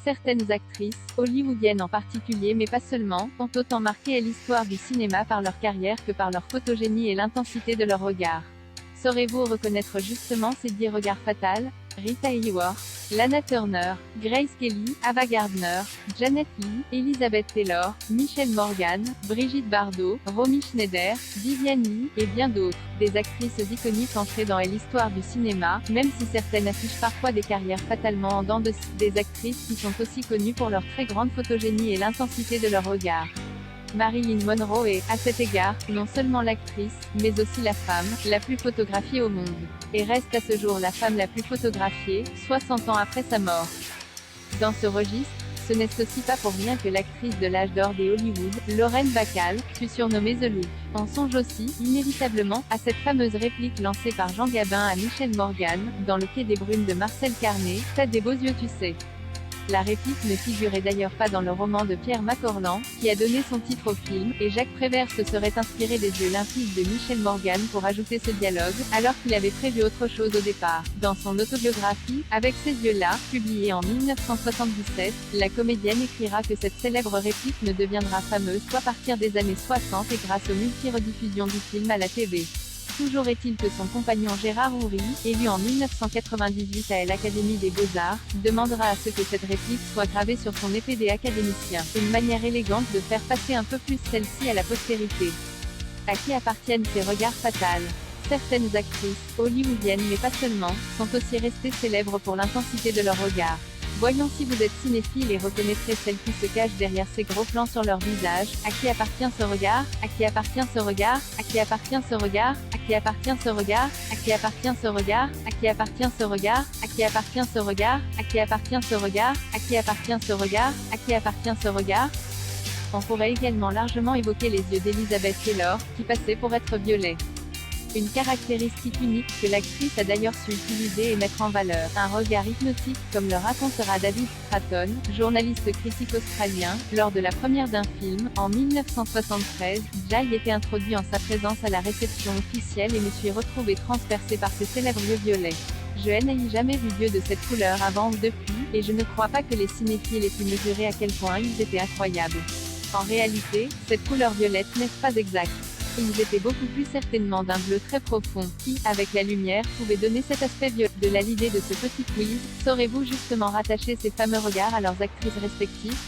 Certaines actrices, hollywoodiennes en particulier mais pas seulement, ont autant marqué l'histoire du cinéma par leur carrière que par leur photogénie et l'intensité de leur regard. Saurez-vous reconnaître justement ces 10 regards fatals? Rita Hayworth, Lana Turner, Grace Kelly, Ava Gardner, Janet Leigh, Elizabeth Taylor, Michelle Morgan, Brigitte Bardot, Romy Schneider, Vivian Leigh, et bien d'autres. Des actrices iconiques entrées dans l'histoire du cinéma, même si certaines affichent parfois des carrières fatalement en dents de scie. Des actrices qui sont aussi connues pour leur très grande photogénie et l'intensité de leur regard. Marilyn Monroe est, à cet égard, non seulement l'actrice, mais aussi la femme la plus photographiée au monde. Et reste à ce jour la femme la plus photographiée, 60 ans après sa mort. Dans ce registre, ce n'est aussi pas pour rien que l'actrice de l'âge d'or des Hollywood, Lauren Bacall, fut surnommée The Look. On songe aussi, inévitablement, à cette fameuse réplique lancée par Jean Gabin à Michelle Morgan, dans Le Quai des Brumes de Marcel Carné, « T'as des beaux yeux tu sais ». La réplique ne figurait d'ailleurs pas dans le roman de Pierre Macorlan, qui a donné son titre au film, et Jacques Prévert se serait inspiré des yeux limpides de Michelle Morgan pour ajouter ce dialogue, alors qu'il avait prévu autre chose au départ. Dans son autobiographie, Avec ces yeux-là, publiée en 1977, la comédienne écrira que cette célèbre réplique ne deviendra fameuse qu'à partir des années 60 et grâce aux multi-rediffusions du film à la TV. Toujours est-il que son compagnon Gérard Houry, élu en 1998 à l'Académie des Beaux-Arts, demandera à ce que cette réplique soit gravée sur son épée des académiciens. Une manière élégante de faire passer un peu plus celle-ci à la postérité. À qui appartiennent ces regards fatals? Certaines actrices, hollywoodiennes mais pas seulement, sont aussi restées célèbres pour l'intensité de leur regard. Voyons si vous êtes cinéphile et reconnaîtrez celle qui se cache derrière ces gros plans sur leur visage. À qui appartient ce regard? À qui appartient ce regard? À qui appartient ce regard? À qui appartient ce regard? À qui appartient ce regard? À qui appartient ce regard? À qui appartient ce regard? À qui appartient ce regard? À qui appartient ce regard? À qui appartient ce regard? On pourrait également largement évoquer les yeux d'Elizabeth Taylor, qui passaient pour être violets. Une caractéristique unique que l'actrice a d'ailleurs su utiliser et mettre en valeur. Un regard hypnotique, comme le racontera David Stratton, journaliste critique australien, lors de la première d'un film, en 1973, Jai était introduit en sa présence à la réception officielle et me suis retrouvé transpercé par ses célèbres yeux violets. Je n'ai jamais vu d'yeux de cette couleur avant ou depuis, et je ne crois pas que les cinéphiles aient pu mesurer à quel point ils étaient incroyables. En réalité, cette couleur violette n'est pas exacte. Ils étaient beaucoup plus certainement d'un bleu très profond, qui, avec la lumière, pouvait donner cet aspect violet. De là l'idée de ce petit quiz, saurez-vous justement rattacher ces fameux regards à leurs actrices respectives?